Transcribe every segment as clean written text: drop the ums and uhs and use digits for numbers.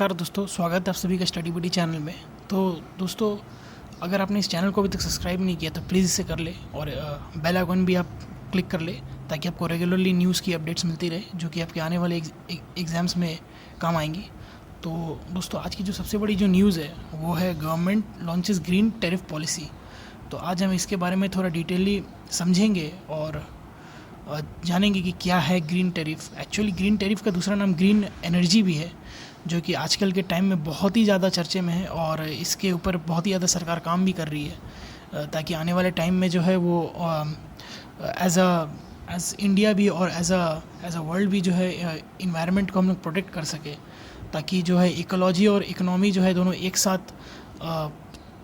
नमस्कार दोस्तों, स्वागत है आप सभी का स्टडी बडी चैनल में। तो दोस्तों, अगर आपने इस चैनल को अभी तक सब्सक्राइब नहीं किया तो प्लीज़ इसे कर ले और बेल आइकन भी आप क्लिक कर ले ताकि आपको रेगुलरली न्यूज़ की अपडेट्स मिलती रहे जो कि आपके आने वाले एग्ज़ाम्स में काम आएंगी। तो दोस्तों, आज की जो सबसे बड़ी जो न्यूज़ है वो है government launches green tariff policy. तो आज हम इसके बारे में थोड़ा डिटेली समझेंगे और जानेंगे कि क्या है green tariff. Actually green tariff का दूसरा नाम ग्रीन एनर्जी भी है, जो कि आजकल के टाइम में बहुत ही ज़्यादा चर्चे में है और इसके ऊपर बहुत ही ज़्यादा सरकार काम भी कर रही है ताकि आने वाले टाइम में जो है वो एज इंडिया भी और एज अ वर्ल्ड भी जो है इन्वायरमेंट को हम लोग प्रोटेक्ट कर सके, ताकि जो है इकोलॉजी और इकोनॉमी जो है दोनों एक साथ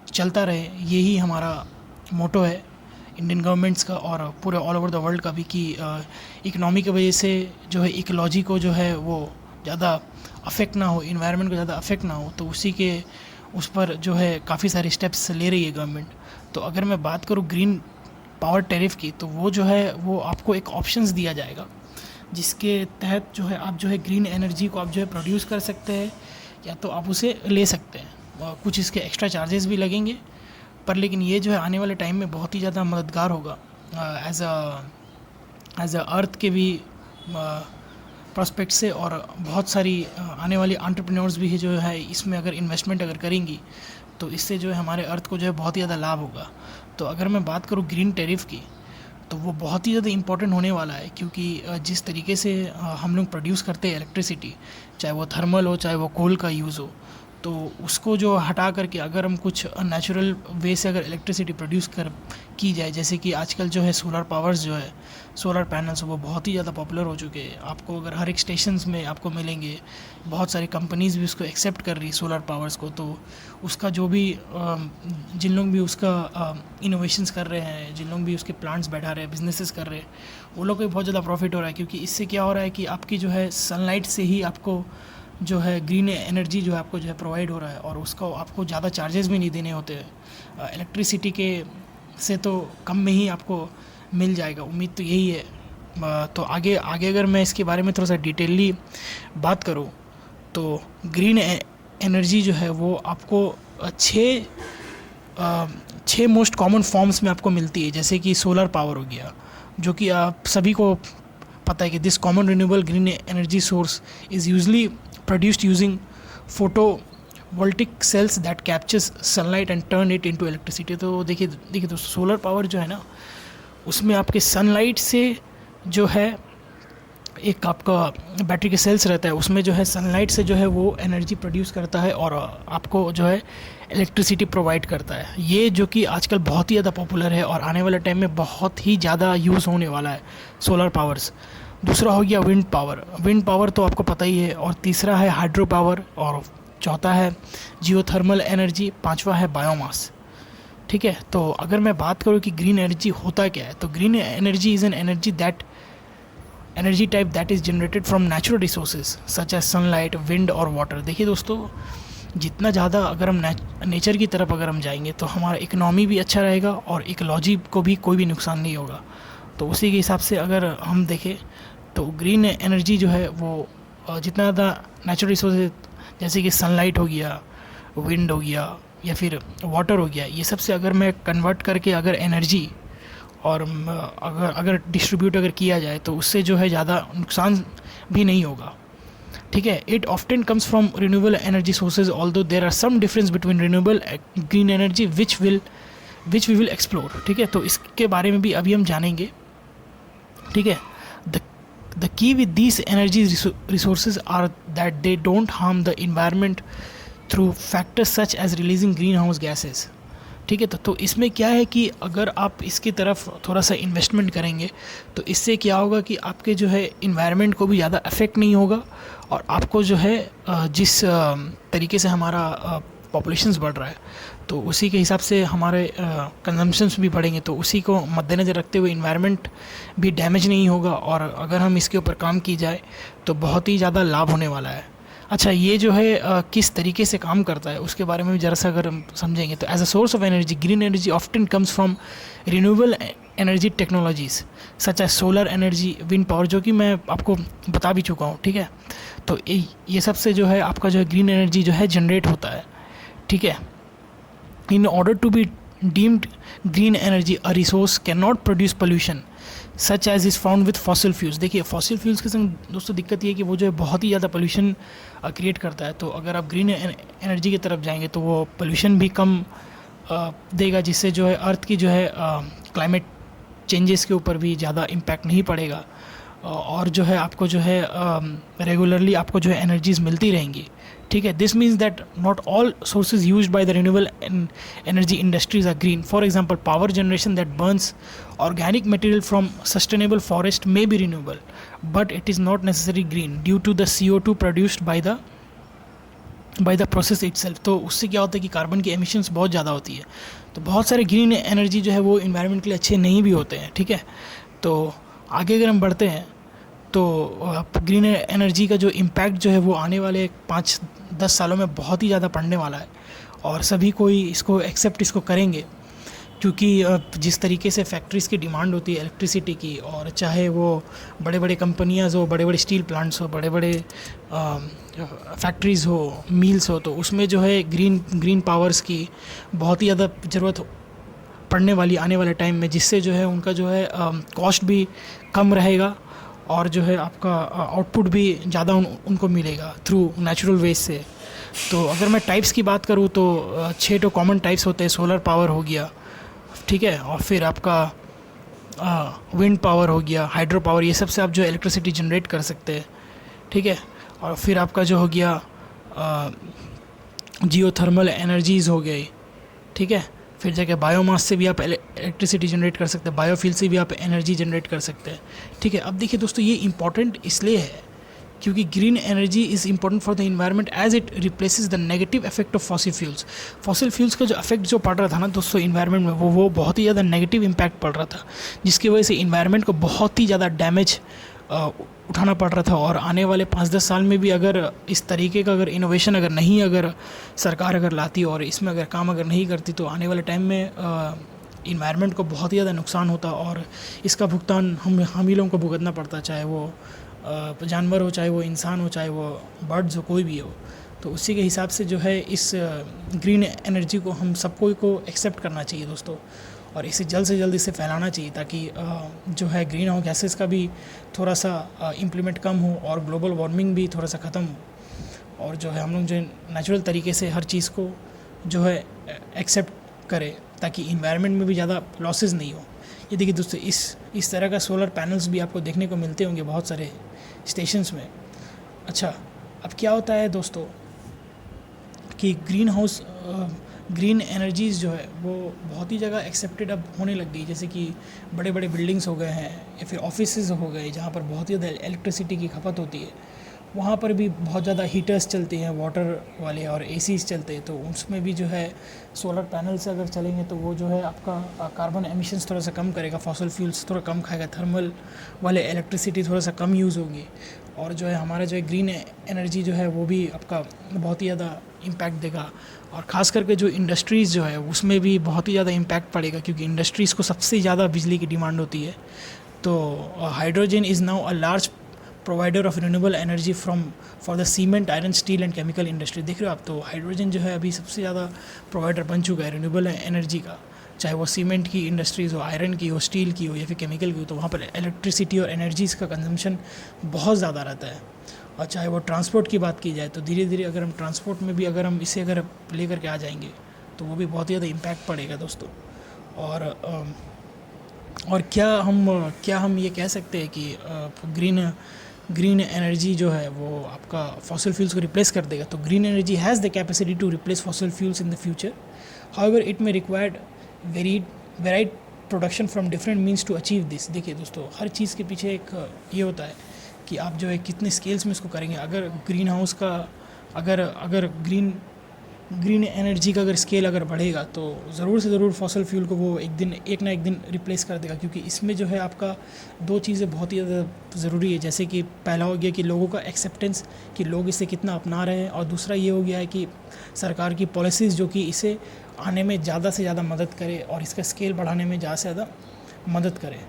चलता रहे। यही हमारा मोटो है इंडियन गवर्नमेंट्स का और पूरे ऑल ओवर द वर्ल्ड का भी, कि इकनॉमी की वजह से जो है इकोलॉजी को जो है वो ज़्यादा अफेक्ट ना हो, इन्वायरमेंट को ज़्यादा अफेक्ट ना हो। तो उस पर जो है काफ़ी सारे स्टेप्स ले रही है गवर्नमेंट। तो अगर मैं बात करूँ ग्रीन पावर टैरिफ की, तो वो जो है वो आपको एक ऑप्शंस दिया जाएगा जिसके तहत जो है आप जो है ग्रीन एनर्जी को आप जो है प्रोड्यूस कर सकते हैं या तो आप उसे ले सकते हैं। कुछ इसके एक्स्ट्रा चार्जेस भी लगेंगे, पर लेकिन ये जो है आने वाले टाइम में बहुत ही ज़्यादा मददगार होगा एज अ अर्थ के भी प्रोस्पेक्ट से। और बहुत सारी आने वाली एंटरप्रेन्योर्स भी है जो है इसमें अगर इन्वेस्टमेंट अगर करेंगी तो इससे जो है हमारे अर्थ को जो है बहुत ही ज़्यादा लाभ होगा। तो अगर मैं बात करूँ ग्रीन टैरिफ की, तो वो बहुत ही ज़्यादा इम्पोर्टेंट होने वाला है, क्योंकि जिस तरीके से हम लोग प्रोड्यूस करते हैं इलेक्ट्रिसिटी, चाहे वो थर्मल हो चाहे वो कोल का यूज़ हो, तो उसको जो हटा करके अगर हम कुछ नेचुरल वे से अगर इलेक्ट्रिसिटी प्रोड्यूस की जाए, जैसे कि आजकल जो है सोलर पावर्स जो है, सोलर पैनल्स, वो बहुत ही ज़्यादा पॉपुलर हो चुके हैं। आपको अगर हर एक स्टेशंस में आपको मिलेंगे, बहुत सारी कंपनीज़ भी उसको एक्सेप्ट कर रही है सोलर पावर्स को। तो उसका जो भी जिन लोग भी उसका इनोवेशंस कर रहे हैं, जिन लोग भी उसके प्लांट्स बैठा रहे हैं, बिजनेसेस कर रहे हैं, वो लोग को भी बहुत ज़्यादा प्रॉफिट हो रहा है, क्योंकि इससे क्या हो रहा है कि आपकी जो है सनलाइट से ही आपको जो है ग्रीन एनर्जी जो है आपको जो है प्रोवाइड हो रहा है और उसको आपको ज़्यादा चार्जेस भी नहीं देने होते हैं। इलेक्ट्रिसिटी के से तो कम में ही आपको मिल जाएगा, उम्मीद तो यही है। तो आगे अगर मैं इसके बारे में थोड़ा सा डिटेलली बात करूँ, तो ग्रीन एनर्जी जो है वो आपको छः मोस्ट कॉमन फॉर्म्स में आपको मिलती है। जैसे कि सोलर पावर हो गया, जो कि आप सभी को पता है कि this common renewable green energy source is usually produced using photovoltaic cells that captures sunlight and turn it into electricity। तो देखिए दोस्तों, सोलर पावर जो है ना, उसमें आपके सनलाइट से जो है एक आपका बैटरी के सेल्स रहता है, उसमें जो है सनलाइट से जो है वो एनर्जी प्रोड्यूस करता है और आपको जो है इलेक्ट्रिसिटी प्रोवाइड करता है। ये जो कि आजकल बहुत ही ज़्यादा पॉपुलर है और आने वाले टाइम में बहुत ही ज़्यादा यूज़ होने वाला है सोलर पावर्स। दूसरा हो गया विंड पावर। विंड पावर तो आपको पता ही है। और तीसरा है हाइड्रो पावर और चौथा है जियोथर्मल एनर्जी, पांचवा है बायोमास। ठीक है, तो अगर मैं बात करूँ कि ग्रीन एनर्जी होता क्या है, तो green energy is an energy type that is generated from natural resources such as sunlight, wind और वाटर। देखिए दोस्तों, जितना ज़्यादा अगर हम नेचर की तरफ अगर हम जाएंगे तो हमारा इकोनॉमी भी अच्छा रहेगा और इकोलॉजी को भी कोई भी नुकसान नहीं होगा। तो उसी के हिसाब से अगर हम देखें तो ग्रीन एनर्जी जो है वो जितना ज़्यादा नेचुरल रिसोर्सेज जैसे कि सनलाइट हो गया, विंड हो गया या फिर वाटर हो गया, ये सब से अगर मैं कन्वर्ट करके अगर एनर्जी और अगर डिस्ट्रीब्यूट अगर किया जाए तो उससे जो है ज़्यादा नुकसान भी नहीं होगा। ठीक है, it often comes from renewable energy sources, although there are some difference between renewable green energy which we will explore. ठीक है, तो इसके बारे में भी अभी हम जानेंगे। ठीक है, the key with these energy resources are that they don't harm the environment through factors such as releasing greenhouse gases। ठीक है, तो इसमें क्या है कि अगर आप इसकी तरफ थोड़ा सा इन्वेस्टमेंट करेंगे तो इससे क्या होगा कि आपके जो है इन्वायरमेंट को भी ज़्यादा अफेक्ट नहीं होगा और आपको जो है जिस तरीके से हमारा पॉपुलेशंस बढ़ रहा है तो उसी के हिसाब से हमारे कंजम्पशंस भी बढ़ेंगे, तो उसी को मद्देनज़र रखते हुए इन्वायरमेंट भी डैमेज नहीं होगा और अगर हम इसके ऊपर काम की जाए तो बहुत ही ज़्यादा लाभ होने वाला है अच्छा, ये जो है किस तरीके से काम करता है उसके बारे में भी ज़रा सा अगर हम समझेंगे तो as a source of energy green energy often comes from renewable energy technologies such as solar energy, wind power, जो कि मैं आपको बता भी चुका हूँ, ठीक है। तो ये सब से जो है आपका जो है ग्रीन एनर्जी जो है जनरेट होता है, ठीक है। In order to be deemed green energy a resource can not produce pollution such as is found with fossil fuels. देखिए फॉसिल फ्यूल्स के संग दोस्तों दिक्कत ये है कि वो जो है बहुत ही ज़्यादा पोल्यूशन क्रिएट करता है। तो अगर आप ग्रीन एनर्जी की तरफ जाएंगे तो वो पोल्यूशन भी कम देगा, जिससे जो है अर्थ की जो है क्लाइमेट चेंजेस के ऊपर भी ज़्यादा इम्पैक्ट नहीं पड़ेगा, और जो है आपको जो है रेगुलरली आपको जो है एनर्जीज मिलती रहेंगी, ठीक है। This means that not all sources used by the renewable energy industries are green. For example power generation that burns organic material from sustainable forest may be renewable, but it is not necessarily green due to the CO2 produced by the process itself। तो उससे क्या होता है कि carbon की emissions बहुत ज़्यादा होती है। तो बहुत सारे ग्रीन एनर्जी जो है वो इन्वायरमेंट के लिए अच्छे नहीं भी होते हैं, ठीक है। तो आगे अगर हम बढ़ते हैं तो ग्रीन एनर्जी का जो इम्पैक्ट जो है वो आने वाले 5-10 सालों में बहुत ही ज़्यादा पड़ने वाला है, और सभी कोई इसको एक्सेप्ट इसको करेंगे, क्योंकि जिस तरीके से फैक्ट्रीज़ की डिमांड होती है इलेक्ट्रिसिटी की, और चाहे वो बड़े बड़े कंपनियाँ हो, बड़े बड़े स्टील प्लांट्स हो, बड़े बड़े फैक्ट्रीज़ हो, मिल्स हो, तो उसमें जो है ग्रीन पावर्स की बहुत ही ज़्यादा ज़रूरत पड़ने वाली आने वाले टाइम में, जिससे जो है उनका जो है कॉस्ट भी कम रहेगा, और जो है आपका आउटपुट भी ज़्यादा उनको मिलेगा थ्रू नेचुरल वेज से। तो अगर मैं टाइप्स की बात करूँ तो 6 कॉमन टाइप्स होते हैं। सोलर पावर हो गया, ठीक है, और फिर आपका विंड पावर हो गया, हाइड्रो पावर, ये सब से आप जो इलेक्ट्रिसिटी जनरेट कर सकते हैं, ठीक है। और फिर आपका जो हो गया जियोथर्मल एनर्जीज़ हो गई, ठीक है। फिर जाके बायोमास से भी आप इलेक्ट्रिसिटी जनरेट कर सकते हैं, बायोफ्यूल से भी आप एनर्जी जनरेट कर सकते हैं, ठीक है। अब देखिए दोस्तों, ये इंपॉर्टेंट इसलिए है क्योंकि green energy is important for the environment as it replaces the negative effect of fossil fuels. Fossil fuels का जो इफेक्ट जो पड़ रहा था ना दोस्तों इन्वायरमेंट में, वो बहुत ही ज़्यादा नेगेटिव इम्पैक्ट पड़ रहा था, जिसकी वजह से इन्वायरमेंट को बहुत ही ज़्यादा डैमेज उठाना पड़ रहा था। और आने वाले 5-10 साल में भी अगर इस तरीके का अगर इनोवेशन अगर सरकार अगर लाती और इसमें अगर काम अगर नहीं करती, तो आने वाले टाइम में इन्वायरमेंट को बहुत ही ज़्यादा नुकसान होता, और इसका भुगतान हम ही लोगों को भुगतना पड़ता, चाहे वो जानवर हो, चाहे वो इंसान हो, चाहे वो बर्ड्स हो, कोई भी हो। तो उसी के हिसाब से जो है इस ग्रीन एनर्जी को हम सबको को एक्सेप्ट करना चाहिए दोस्तों, और इसे जल्द से जल्द इसे फैलाना चाहिए, ताकि जो है ग्रीन हाउस गैसेस का भी थोड़ा सा इम्प्लीमेंट कम हो, और ग्लोबल वार्मिंग भी थोड़ा सा ख़त्म हो, और जो है हम लोग जो नेचुरल तरीके से हर चीज़ को जो है एक्सेप्ट करें, ताकि इन्वायरमेंट में भी ज़्यादा लॉसेस नहीं हो। ये देखिए दोस्तों, इस तरह का सोलर पैनल्स भी आपको देखने को मिलते होंगे बहुत सारे स्टेशंस में। अच्छा, अब क्या होता है दोस्तों कि ग्रीन एनर्जीज़ जो है वो बहुत ही जगह एक्सेप्टेड अब होने लग गई, जैसे कि बड़े बड़े बिल्डिंग्स हो गए हैं, या फिर ऑफिसेज हो गए जहाँ पर बहुत ही ज़्यादा इलेक्ट्रिसिटी की खपत होती है, वहाँ पर भी बहुत ज़्यादा हीटर्स चलते हैं वाटर वाले, और एसीज चलते हैं। तो उसमें भी जो है सोलर पैनल से अगर चलेंगे तो वो जो है आपका कार्बन एमिशंस थोड़ा सा कम करेगा, फॉसिल फ्यूल्स थोड़ा कम खाएगा, थर्मल वाले इलेक्ट्रिसिटी थोड़ा सा कम यूज़ होगी, और जो है हमारा जो है ग्रीन एनर्जी जो है वो भी आपका बहुत ही ज़्यादा इम्पैक्ट देगा। और ख़ास करके जो इंडस्ट्रीज़ जो है उसमें भी बहुत ही ज़्यादा इम्पैक्ट पड़ेगा, क्योंकि इंडस्ट्रीज़ को सबसे ज़्यादा बिजली की डिमांड होती है। तो hydrogen is now a large provider of renewable energy for the cement, iron, steel and chemical industry. देख रहे हो आप, तो हाइड्रोजन जो है अभी सबसे ज़्यादा प्रोवाइडर बन चुका है रिन्यूएबल एनर्जी का, चाहे वो सीमेंट की इंडस्ट्रीज़ हो, आयरन की हो, स्टील की हो, या फिर केमिकल की हो। तो वहाँ पर इलेक्ट्रिसिटी और एनर्जीज़ का कंजम्पशन बहुत ज़्यादा रहता है। और चाहे वो ट्रांसपोर्ट की बात की जाए, तो धीरे धीरे अगर हम ट्रांसपोर्ट में भी अगर हम इसे अगर ले करके आ जाएंगे, तो वो भी बहुत ही ज़्यादा इम्पैक्ट पड़ेगा दोस्तों। और क्या हम ये कह सकते हैं कि ग्रीन एनर्जी जो है वो आपका फॉसिल फ्यूल्स को रिप्लेस कर देगा? तो green energy has the capacity to replace fossil fuels in the future, however it may required varied production from different means to achieve this. देखिए दोस्तों, हर चीज़ के पीछे एक ये होता है कि आप जो है कितने स्केल्स में इसको करेंगे। अगर ग्रीन हाउस का अगर ग्रीन ग्रीन एनर्जी का अगर स्केल अगर बढ़ेगा तो ज़रूर से ज़रूर फॉसल फ्यूल को वो एक ना एक दिन रिप्लेस कर देगा, क्योंकि इसमें जो है आपका दो चीज़ें बहुत ही ज़्यादा ज़रूरी है। जैसे कि पहला हो गया कि लोगों का एक्सेप्टेंस, कि लोग इसे कितना अपना रहे हैं, और दूसरा ये हो गया है कि सरकार की पॉलिसीज़ जो कि इसे आने में ज़्यादा से ज़्यादा मदद करे और इसका स्केल बढ़ाने में ज़्यादा से ज़्यादा मदद करे।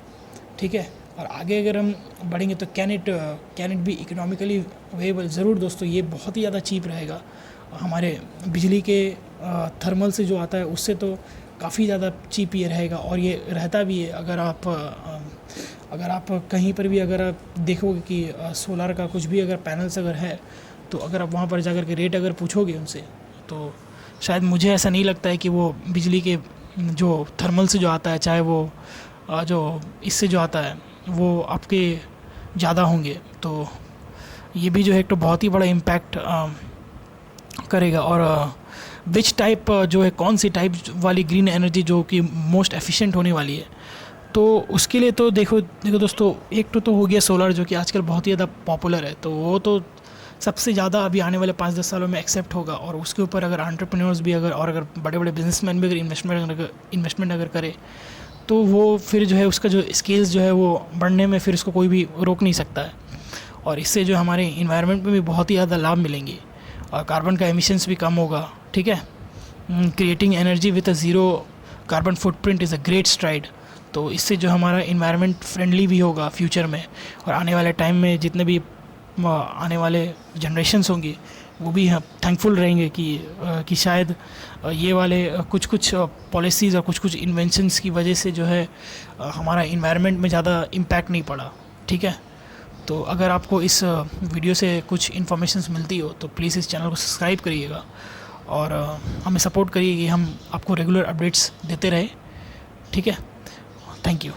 ठीक है, और आगे अगर हम बढ़ेंगे तो कैन इट बी इकोनॉमिकली वेबल। ज़रूर दोस्तों, ये बहुत ही ज़्यादा चीप रहेगा। हमारे बिजली के थर्मल से जो आता है उससे तो काफ़ी ज़्यादा चीप ये रहेगा, और ये रहता भी है। अगर आप कहीं पर भी अगर आप देखोगे कि सोलर का कुछ भी अगर पैनल्स अगर है, तो अगर आप वहाँ पर जाकर के रेट अगर पूछोगे उनसे, तो शायद मुझे ऐसा नहीं लगता है कि वो बिजली के जो थर्मल से जो आता है, चाहे वो जो इससे जो आता है, वो आपके ज़्यादा होंगे। तो ये भी जो है एक तो बहुत ही बड़ा इम्पैक्ट करेगा। और विच टाइप जो है, कौन सी टाइप वाली ग्रीन एनर्जी जो कि मोस्ट एफिशिएंट होने वाली है, तो उसके लिए तो देखो दोस्तों, एक तो हो गया सोलर, जो कि आजकल बहुत ही ज़्यादा पॉपुलर है। तो वो तो सबसे ज़्यादा अभी आने वाले 5-10 सालों में एक्सेप्ट होगा, और उसके ऊपर अगर एंटरप्रेन्योर्स भी अगर बड़े बड़े बिजनेसमैन भी अगर इन्वेस्टमेंट अगर करे, तो वो फिर जो है उसका जो स्केल्स जो है वो बढ़ने में फिर उसको कोई भी रोक नहीं सकता है। और इससे जो हमारे इन्वायरमेंट में भी बहुत ही ज़्यादा लाभ मिलेंगे, और कार्बन का एमिशंस भी कम होगा। ठीक है, creating energy with a zero carbon footprint is a great STRIDE. तो इससे जो हमारा इन्वायरमेंट फ्रेंडली भी होगा फ्यूचर में, और आने वाले टाइम में जितने भी आने वाले जनरेशन्स होंगे वो भी थैंकफुल रहेंगे कि शायद ये वाले कुछ पॉलिसीज़ और कुछ इन्वेंशंस की वजह से जो है हमारा इन्वायरमेंट में ज़्यादा इम्पैक्ट नहीं पड़ा। ठीक है, तो अगर आपको इस वीडियो से कुछ इन्फॉर्मेशंस मिलती हो तो प्लीज़ इस चैनल को सब्सक्राइब करिएगा, और हमें सपोर्ट करिए कि हम आपको रेगुलर अपडेट्स देते रहे। ठीक है, थैंक यू।